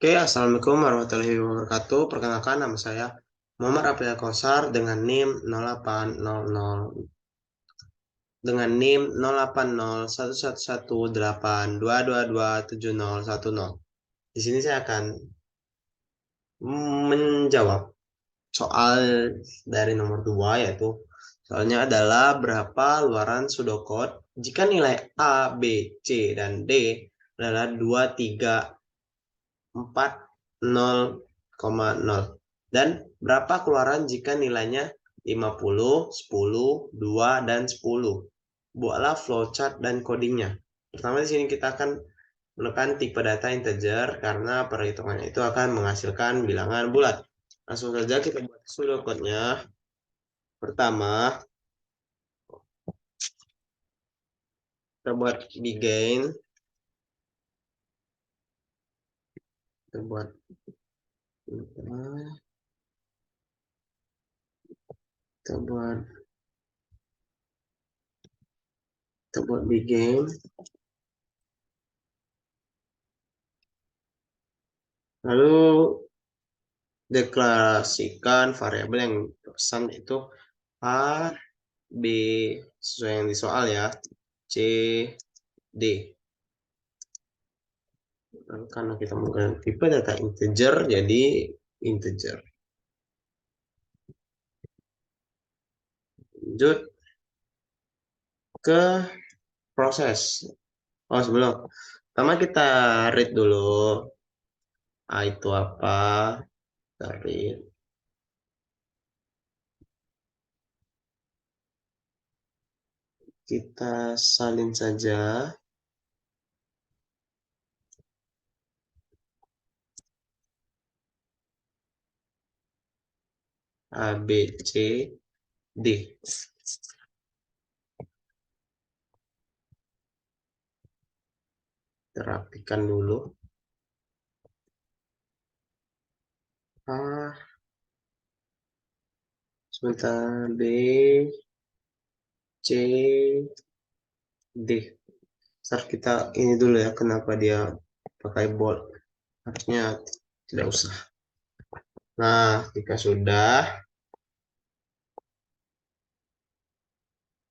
Oke, Assalamualaikum warahmatullahi wabarakatuh. Perkenalkan, nama saya Muhammad April Kosar dengan NIM 0800 dengan NIM 08011182227010. Di sini saya akan menjawab soal dari nomor 2, yaitu soalnya adalah berapa luaran pseudocode jika nilai A, B, C, dan D adalah 2, 3, 4, 0,0. Dan berapa keluaran jika nilainya 50, 10, 2, dan 10. Buatlah flowchart dan codingnya. Pertama di sini kita akan menekan tipe data integer karena perhitungannya itu akan menghasilkan bilangan bulat. Langsung saja kita buat pseudocode-nya. Pertama, kita buat begin. Kita buat begin. Lalu deklarasikan variabel yang pesan itu A, B, sesuai yang di soal ya, C, D. Karena kita menggunakan tipe data integer, jadi integer. Lanjut ke proses. Oh, sebelum. Pertama kita read dulu. A itu apa? Kita read. Kita salin saja. A, B, C, D. Kita rapikan dulu. A, sebentar, B, C, D. Ntar kita ini dulu ya, kenapa dia pakai bold. Harusnya tidak usah. Nah, jika sudah,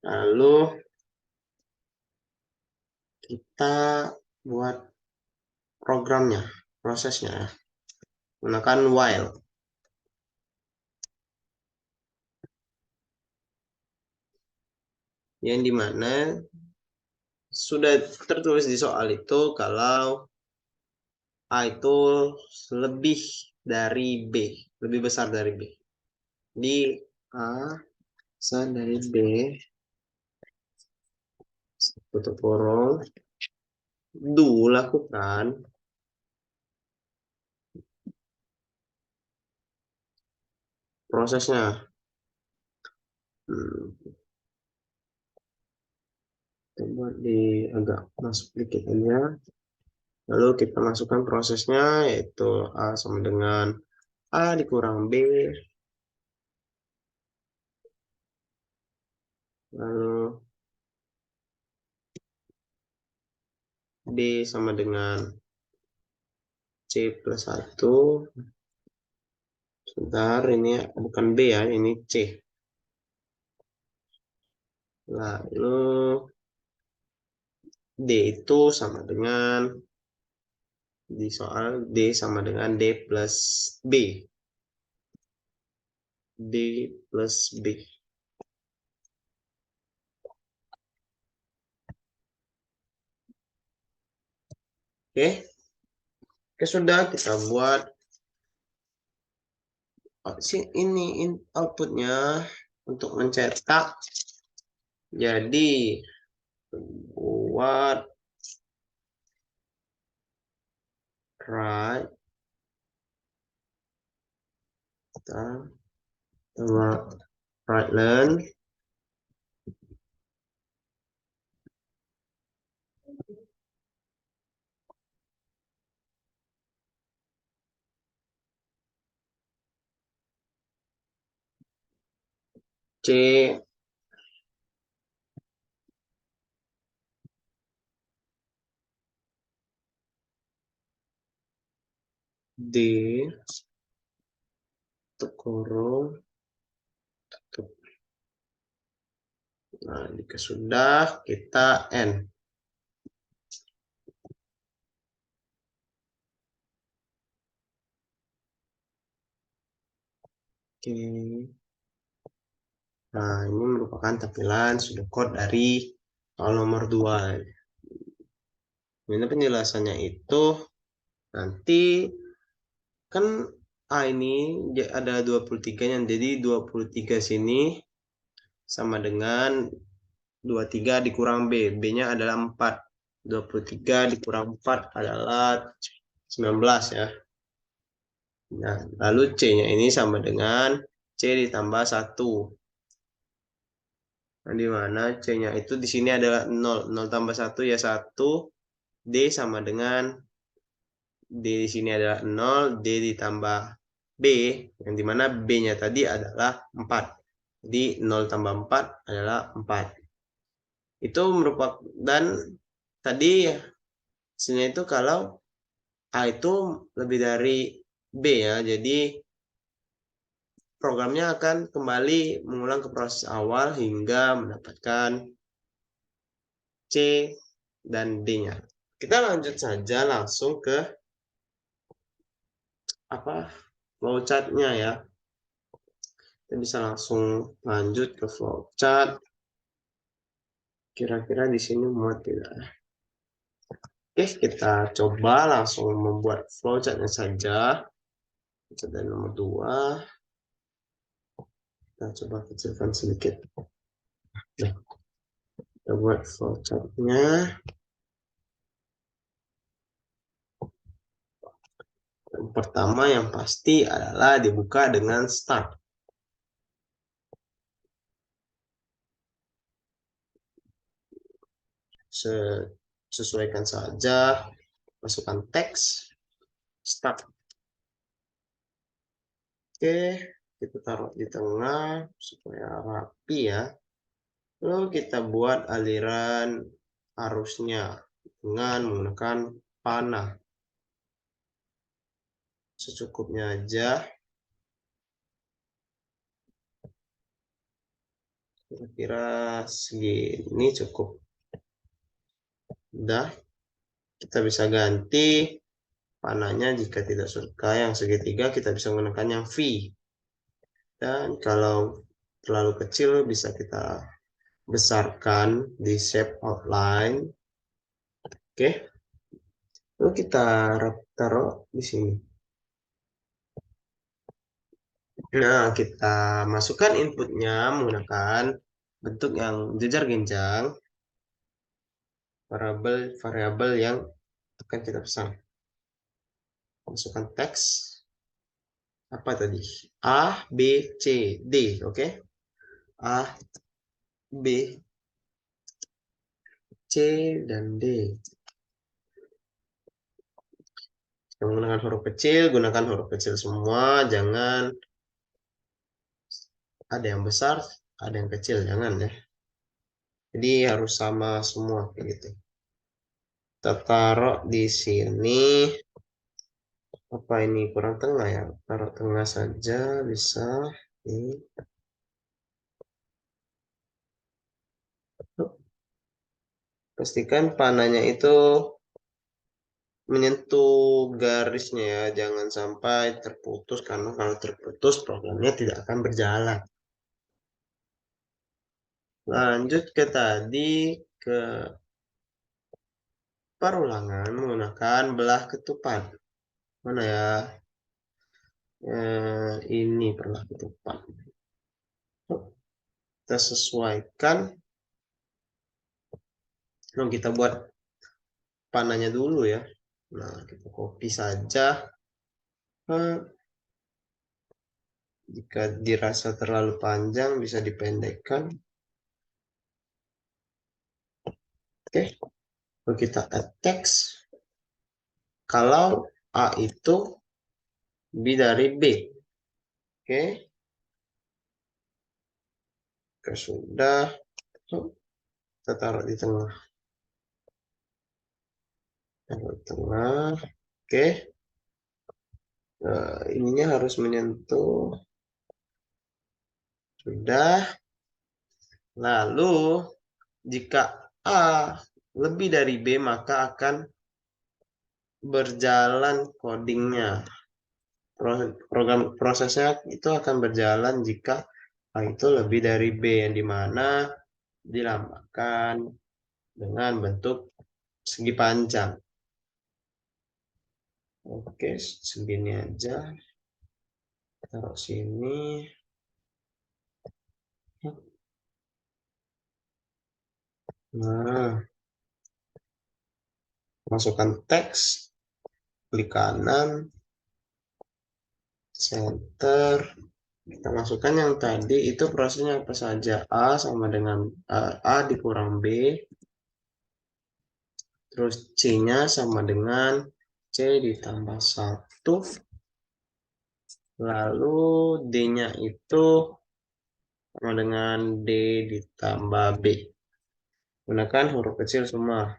lalu kita buat programnya, prosesnya. Gunakan while. Yang dimana sudah tertulis di soal itu kalau A itu lebih dari B, lebih besar dari B. Di A besar dari B, tutup kurung, lakukan prosesnya. Coba di agak masuk dikit aja. Lalu kita masukkan prosesnya, yaitu A sama dengan A dikurang B. Lalu B sama dengan C plus 1. Sebentar, ini bukan B ya, ini C. Lalu D itu sama dengan, di soal D sama dengan D plus B. D plus B. Oke. Oke, sudah kita buat ini outputnya untuk mencetak. Jadi buat right, kita right learn, C D tutup kurung tutup. Nah, jika sudah kita N. Oke. Nah, ini merupakan tampilan pseudocode dari soal nomor 2. Ini penjelasannya itu nanti kan A ini ada 23-nya, jadi 23 sini sama dengan 23 dikurang B. B-nya adalah 4. 23 dikurang 4 adalah 19 ya. Nah, lalu C-nya ini sama dengan C ditambah 1. Nah, di mana C-nya itu di sini adalah 0. 0 tambah 1 ya 1. D sama dengan D di sini adalah 0. D ditambah B, yang dimana B-nya tadi adalah 4. Jadi 0 tambah 4 adalah 4. Itu merupakan, dan tadi hasilnya itu kalau A itu lebih dari B ya. Jadi programnya akan kembali mengulang ke proses awal hingga mendapatkan C dan D-nya. Kita lanjut saja langsung ke flowchart-nya ya. Kita bisa langsung lanjut ke flowchart. Kira-kira di sini muat tidak? Oke, kita coba langsung membuat flowchart-nya saja. Flowchart nomor 2. Kita coba kecilkan sedikit. Nah, kita buat flowchart-nya. Yang pertama yang pasti adalah dibuka dengan start. Sesuaikan saja, masukkan teks, start. Oke, kita taruh di tengah supaya rapi ya. Lalu kita buat aliran arusnya dengan menggunakan panah. Secukupnya aja. Kira-kira segini cukup. Udah, kita bisa ganti panahnya jika tidak suka yang segitiga, kita bisa menggunakan yang V. Dan kalau terlalu kecil bisa kita besarkan di shape outline. Oke. Lalu kita taruh di sini. Nah, kita masukkan inputnya menggunakan bentuk yang jejar genjang, variabel yang akan kita pesan. Masukkan teks apa tadi? A, B, C, D, oke? A, B, C, dan D. Menggunakan huruf kecil, gunakan huruf kecil semua, jangan ada yang besar, ada yang kecil, jangan ya. Jadi harus sama semua kayak gitu. Kita taruh di sini. Apa ini kurang tengah ya? Taruh tengah saja bisa. Ini. Pastikan panahnya itu menyentuh garisnya ya, jangan sampai terputus karena kalau terputus programnya tidak akan berjalan. Lanjut ke tadi ke perulangan menggunakan belah ketupat. Mana ya? Ini belah ketupat. Kita sesuaikan. Nah, kita buat panahnya dulu ya. Nah, kita copy saja. Jika dirasa terlalu panjang bisa dipendekkan. Oke, lalu kita add text. Kalau A itu lebih dari B. Oke, sudah. Kita taruh di tengah. Taruh di tengah. Oke. ininya harus menyentuh. Sudah. Lalu jika A lebih dari B, maka akan berjalan codingnya. Program prosesnya itu akan berjalan jika A itu lebih dari B, yang dimana dilambangkan dengan bentuk segi panjang. Oke, segini aja. Taruh sini. Nah, masukkan teks, klik kanan, center. Kita masukkan yang tadi, itu prosesnya apa saja. A sama dengan A dikurang B. Terus C-nya sama dengan C ditambah 1. Lalu D-nya itu sama dengan D ditambah B. Gunakan huruf kecil semua.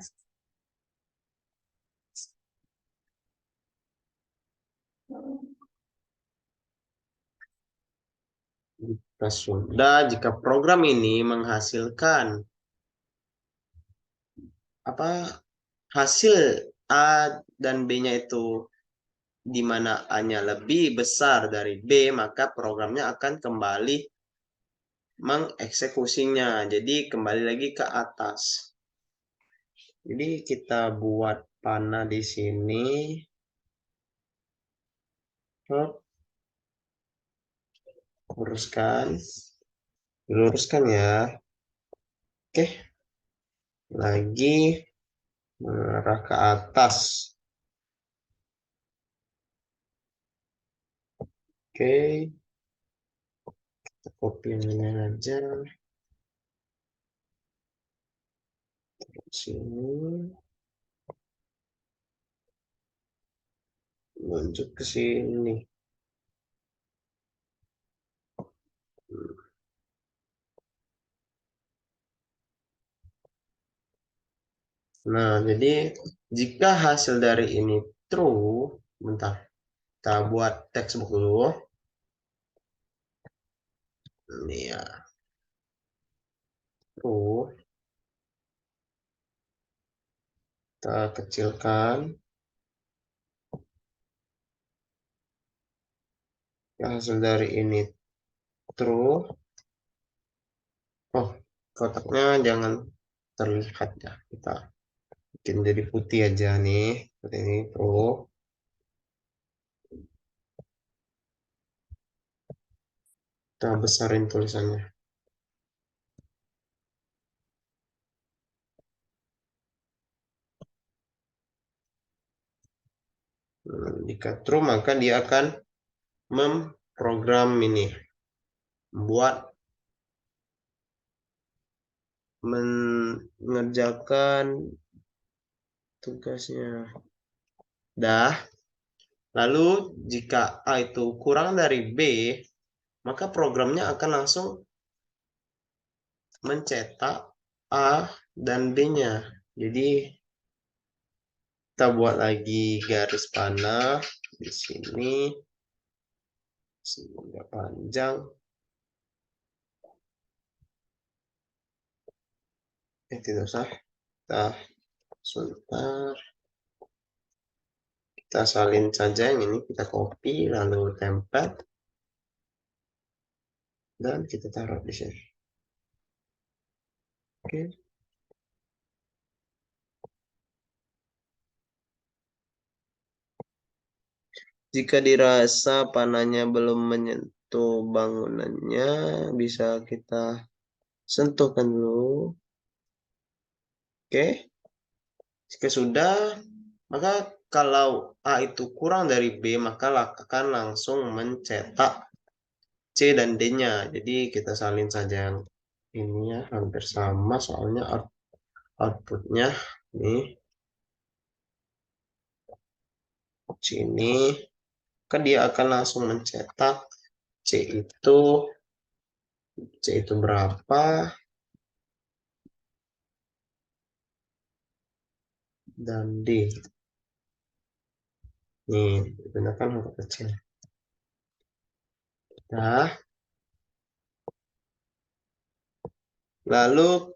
Jika sudah, jika program ini menghasilkan hasil A dan B-nya itu di mana A-nya lebih besar dari B, maka programnya akan kembali mengeksekusinya. Jadi kembali lagi ke atas. Jadi kita buat panah di sini. Luruskan ya. Oke. Lagi mengarah ke atas. Oke. Kita copy ini aja. Sini. Lanjut ke sini. Nah, jadi jika hasil dari ini true, bentar, kita buat textbook dulu. Ini ya, true. Kita kecilkan. Ya, hasil dari ini true. Oh, kotaknya jangan terlihat ya. Kita bikin jadi putih aja nih. Seperti ini true. Kita besarin tulisannya. Jika true, maka dia akan memprogram ini. Mengerjakan tugasnya. Dah. Lalu jika A itu kurang dari B, maka programnya akan langsung mencetak A dan B-nya. Jadi kita buat lagi garis panah di sini. Sehingga panjang. Tidak usah. Kita sebentar. Kita salin saja yang ini, kita copy lalu tempel dan kita taruh di sini. Oke. Jika dirasa panahnya belum menyentuh bangunannya, bisa kita sentuhkan dulu. Oke. Jika sudah, maka kalau A itu kurang dari B, maka akan langsung mencetak C dan D-nya. Jadi kita salin saja yang ini ya, hampir sama soalnya outputnya nih sini, kan dia akan langsung mencetak C itu berapa dan D. Nih, gunakan huruf kecil. Nah, lalu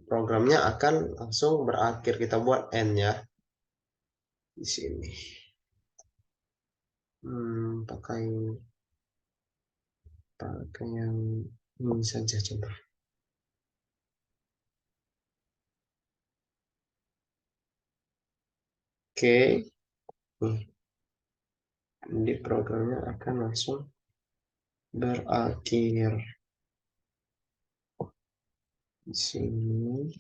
programnya akan langsung berakhir. Kita buat N ya di sini. Pakai yang ini saja coba. Oke, nih, di programnya akan langsung berakhir di sini.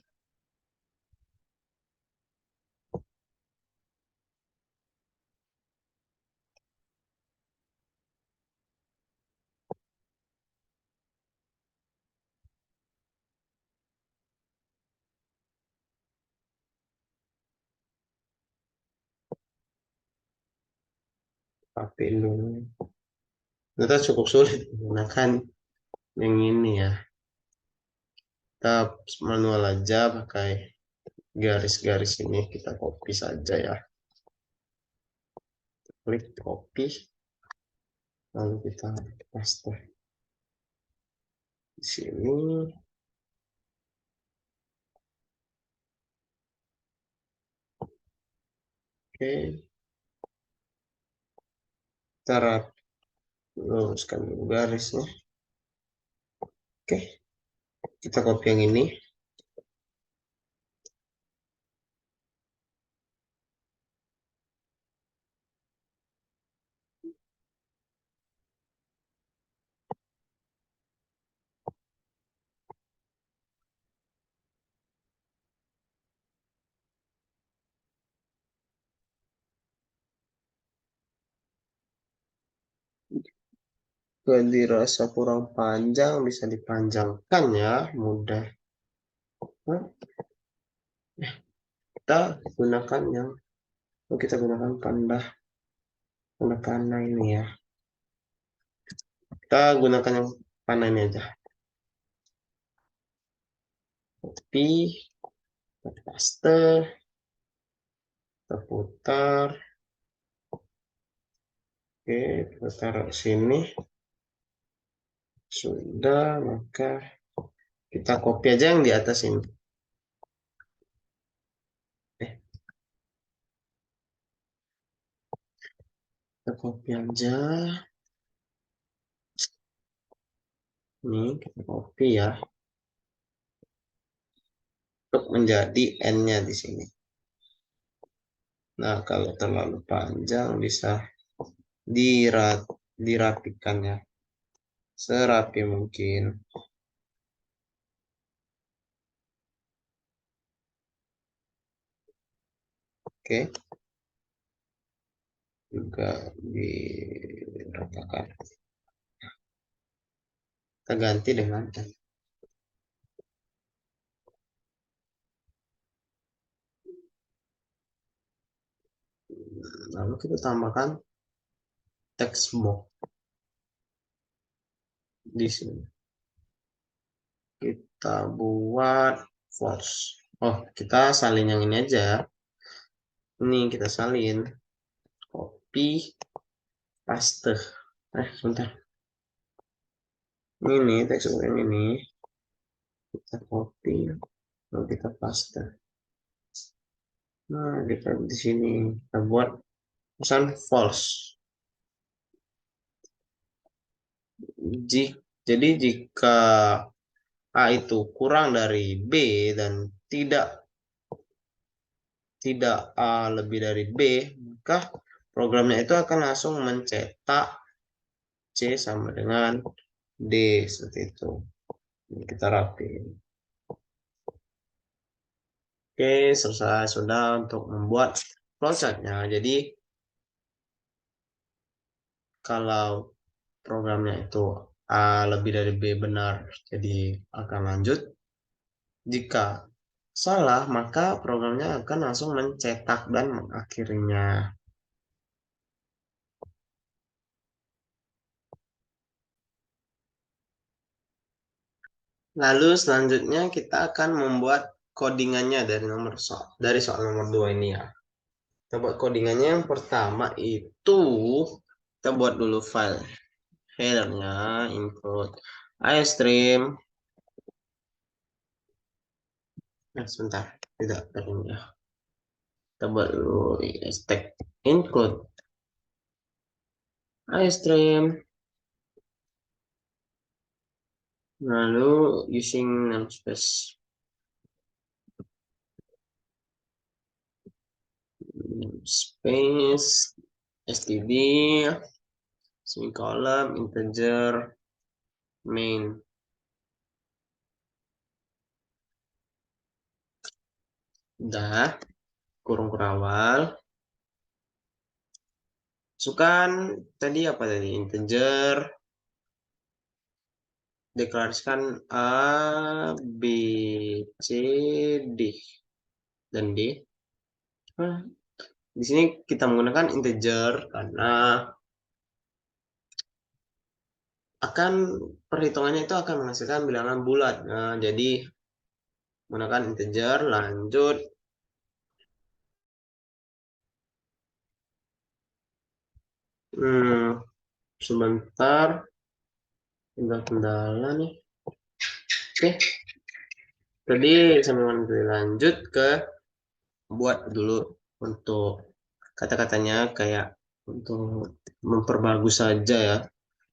Tapi dulu, kita cukup sulit menggunakan yang ini ya. Kita manual aja pakai garis-garis ini, kita copy saja ya. Klik copy, lalu kita paste di sini. Oke, kita luruskan dulu garisnya. Oke, kita copy yang ini. Kalau dirasa kurang panjang, bisa dipanjangkan ya, mudah. Nah, kita gunakan yang kita gunakan tanda panah ini ya. Kita gunakan yang panah ini aja. Copy, paste, kita putar. Oke, kita taruh sini. Sudah, maka kita copy aja yang di atas ini. Kita copy aja. Ini kita copy ya. Untuk menjadi N-nya di sini. Nah, kalau terlalu panjang bisa dirapikan ya. Serapi mungkin. Oke. Juga diratakan. Kita ganti dengan N. Lalu kita tambahkan text box di sini. Kita buat force. Oh, kita salin yang ini aja. Ini kita salin. Copy, paste. Sebentar. Ini teks yang ini. Kita copy, lalu kita paste. Nah, kita di sini kita buat pesan false. Jadi jika A itu kurang dari B dan tidak A lebih dari B, maka programnya itu akan langsung mencetak C sama dengan D seperti itu. Ini kita rapiin. Oke, selesai sudah untuk membuat flowchartnya. Jadi kalau programnya itu A lebih dari B benar, jadi akan lanjut. Jika salah, maka programnya akan langsung mencetak dan mengakhirinya. Lalu selanjutnya kita akan membuat codingannya dari soal nomor 2 ini ya. Kita buat codingannya yang pertama itu kita buat dulu file headernya include iStream. Nah, sebentar, tidak ini ya. Kita buat dulu stack include iStream. Lalu using namespace std semicolon integer main. Udah, kurung kurawal. Masukkan tadi apa tadi? Integer. Deklarasikan A, B, C, D. Dan D. Nah, di sini kita menggunakan integer karena akan perhitungannya itu akan menghasilkan bilangan bulat. Nah, jadi menggunakan integer, lanjut. Sebentar, ada kendala nih. Oke, tadi sambil lanjut ke buat dulu untuk kata-katanya kayak untuk memperbagus saja ya.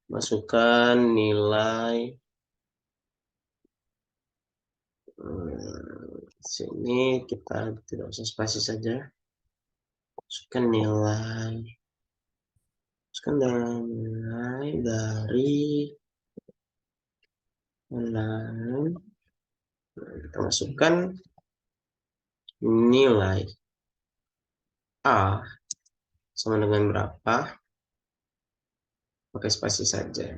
Masukkan nilai sini kita tidak usah spasi saja. Masukkan nilai dari nilai kita masukkan nilai A sama dengan berapa, pakai spasi saja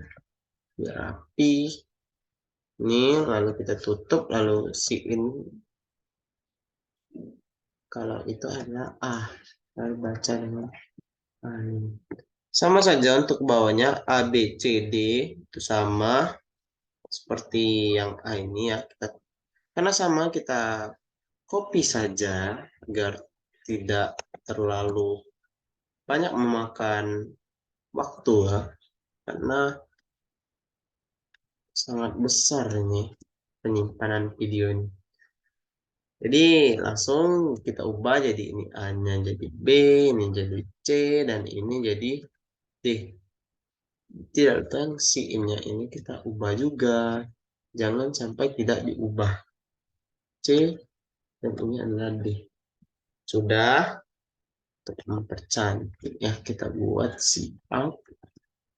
biar rapi. Ini lalu kita tutup, lalu siin kalau itu adalah A, lalu baca dengan A. Sama saja untuk bawahnya A, B, C, D itu sama seperti yang A ini ya. Karena sama kita copy saja agar tidak terlalu banyak memakan waktu ya. Karena sangat besar ini penyimpanan video ini. Jadi langsung kita ubah jadi ini A-nya jadi B, ini jadi C, dan ini jadi D. Tidak tentang si nya ini kita ubah juga. Jangan sampai tidak diubah. C dan ini adalah D. Sudah, untuk mempercantik ya kita buat si out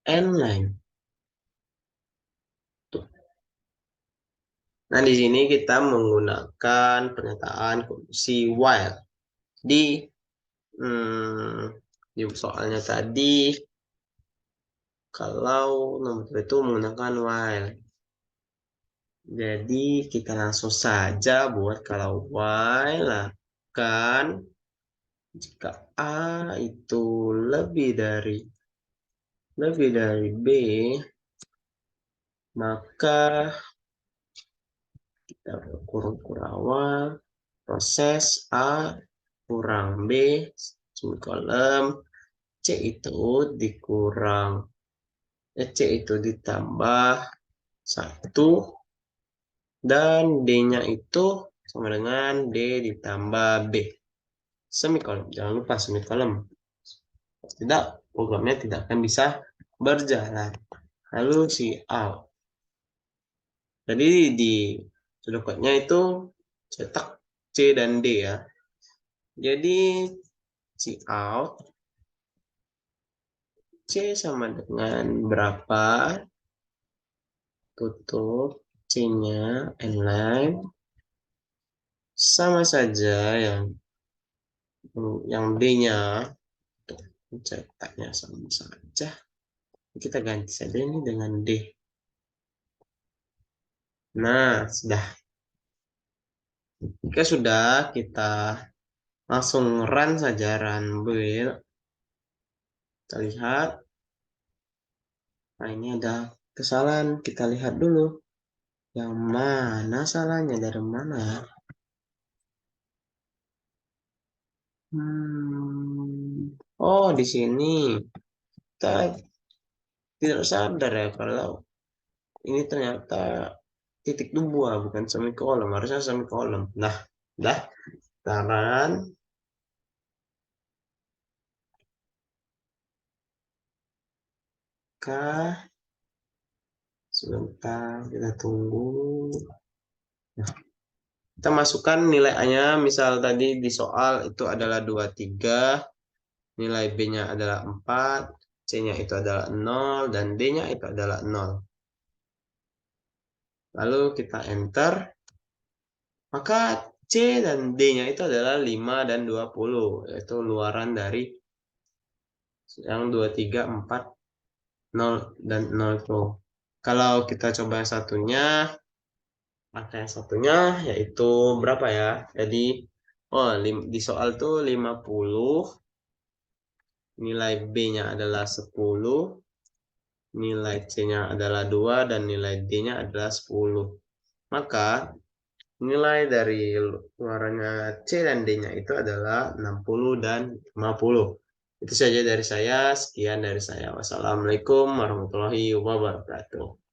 and line. Tuh. Nah, di sini kita menggunakan pernyataan si while. Di soalnya tadi kalau nomor itu menggunakan while. Jadi kita langsung saja buat kalau while akan jika A itu lebih dari B, maka kita kurung kurawal proses A kurang B semikolon C itu dikurang C itu ditambah 1 dan D-nya itu sama dengan D ditambah B semikolon. Jangan lupa semikolon. Tidak, programnya tidak akan bisa berjalan. Lalu si out. Jadi di pseudocode-nya itu cetak C dan D ya. Jadi si out C sama dengan berapa? Tutup C-nya inline sama saja yang D-nya cetaknya sama saja. Kita ganti saja ini dengan D. Nah, sudah. Jika sudah, kita langsung run saja, run build. Kita lihat. Nah, ini ada kesalahan. Kita lihat dulu. Yang mana salahnya, dari mana? Oh, di sini kita tidak sadar ya kalau ini ternyata titik dua bukan semikolon, harusnya semikolon. Nah, dah, sekarang kah sebentar kita tunggu. Nah, kita masukkan nilainya, misal tadi di soal itu adalah 23, nilai B-nya adalah 4, C-nya itu adalah 0, dan D-nya itu adalah 0. Lalu kita enter, maka C dan D-nya itu adalah 5 dan 20, yaitu luaran dari yang 23, 4, 0, dan 0 itu. Kalau kita coba yang satunya, maka yang satunya yaitu berapa ya? Jadi, oh, di soal tuh 50, nilai B-nya adalah 10, nilai C-nya adalah 2, dan nilai D-nya adalah 10. Maka nilai dari luarannya C dan D-nya itu adalah 60 dan 50. Itu saja dari saya. Sekian dari saya. Wassalamualaikum warahmatullahi wabarakatuh.